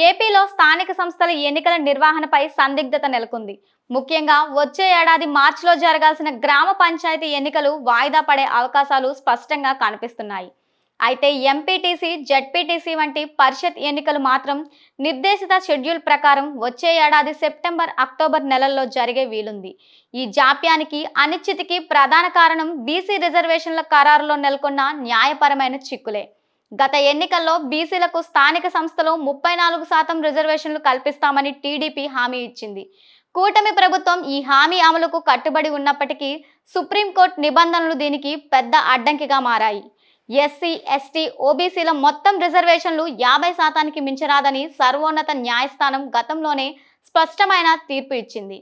ఏపీలో స్థానిక సంస్థల ఎన్నికల నిర్వహణపై సందిగ్ధత నెలకొంది. ముఖ్యంగా వచ్చే ఏడాది మార్చిలో జరగాల్సిన గ్రామ పంచాయతీ ఎన్నికలు వాయిదా పడే అవకాశాలు స్పష్టంగా కనిపిస్తున్నాయి. అయితే ఎంపీటీసీ, జెడ్పీటీసీ వంటి పరిషత్ ఎన్నికలు మాత్రం నిర్దేశిత షెడ్యూల్ ప్రకారం వచ్చే ఏడాది సెప్టెంబర్, అక్టోబర్ నెలల్లో జరిగే వీలుంది. ఈ జాప్యానికి, అనిశ్చితికి ప్రధాన కారణం బీసీ రిజర్వేషన్ల ఖరారులో నెలకొన్న న్యాయపరమైన చిక్కులే. గత ఎన్నికల్లో బీసీలకు స్థానిక సంస్థలో 34% రిజర్వేషన్లు కల్పిస్తామని టీడీపీ హామీ ఇచ్చింది. కూటమి ప్రభుత్వం ఈ హామీ అమలుకు కట్టుబడి ఉన్నప్పటికీ సుప్రీంకోర్టు నిబంధనలు దీనికి పెద్ద అడ్డంకిగా మారాయి. ఎస్సీ, ఎస్టీ, ఓబీసీల మొత్తం రిజర్వేషన్లు 50%కి మించరాదని సర్వోన్నత న్యాయస్థానం గతంలోనే స్పష్టమైన తీర్పు ఇచ్చింది.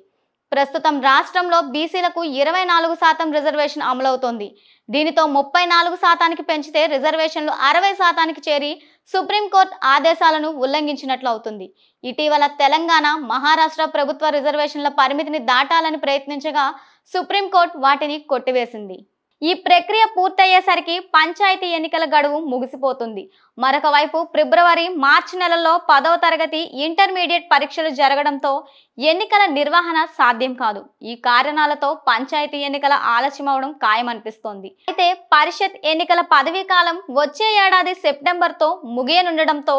ప్రస్తుతం రాష్ట్రంలో బీసీలకు 24% రిజర్వేషన్ అమలవుతోంది. దీనితో 34%కి పెంచితే రిజర్వేషన్లు 60%కి చేరి సుప్రీంకోర్టు ఆదేశాలను ఉల్లంఘించినట్లు అవుతుంది. ఇటీవల తెలంగాణ, మహారాష్ట్ర ప్రభుత్వ రిజర్వేషన్ల పరిమితిని దాటాలని ప్రయత్నించగా సుప్రీంకోర్టు వాటిని కొట్టివేసింది. ఈ ప్రక్రియ పూర్తయ్యేసరికి పంచాయతీ ఎన్నికల గడువు ముగిసిపోతుంది. మరొక వైపు ఫిబ్రవరి, మార్చి నెలల్లో 10వ తరగతి, ఇంటర్మీడియట్ పరీక్షలు జరగడంతో ఎన్నికల నిర్వహణ సాధ్యం కాదు. ఈ కారణాలతో పంచాయతీ ఎన్నికల ఆలస్యమవడం ఖాయమనిపిస్తోంది. అయితే పరిషత్ ఎన్నికల పదవీ కాలం వచ్చే ఏడాది సెప్టెంబర్తో ముగియనుండడంతో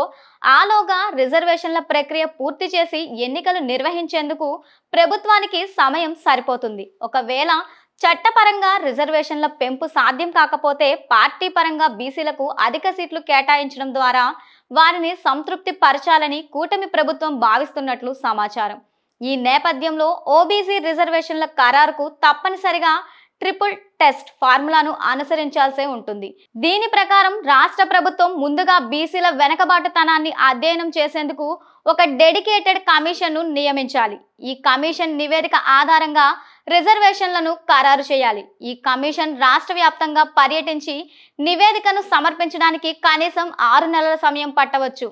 ఆలోగా రిజర్వేషన్ల ప్రక్రియ పూర్తి చేసి ఎన్నికలు నిర్వహించేందుకు ప్రభుత్వానికి సమయం సరిపోతుంది. ఒకవేళ చట్టపరంగా రిజర్వేషన్ల పెంపు సాధ్యం కాకపోతే పార్టీ పరంగా బీసీలకు అధిక సీట్లు కేటాయించడం ద్వారా వారిని సంతృప్తి పరచాలని కూటమి ప్రభుత్వం భావిస్తున్నట్లు సమాచారం. ఈ నేపథ్యంలో ఓబీసీ రిజర్వేషన్ల ఖరారుకు తప్పనిసరిగా ట్రిపుల్ టెస్ట్ ఫార్ములాను అనుసరించాల్సి ఉంటుంది. దీని ప్రకారం రాష్ట్ర ప్రభుత్వం ముందుగా బీసీల వెనకబాటుతనాన్ని అధ్యయనం చేసేందుకు ఒక డెడికేటెడ్ కమిషన్ను నియమించాలి. ఈ కమిషన్ నివేదిక ఆధారంగా రిజర్వేషన్లను ఖరారు చేయాలి. ఈ కమిషన్ రాష్ట్ర వ్యాప్తంగా పర్యటించి నివేదికను సమర్పించడానికి కనీసం 6 నెలల సమయం పట్టవచ్చు.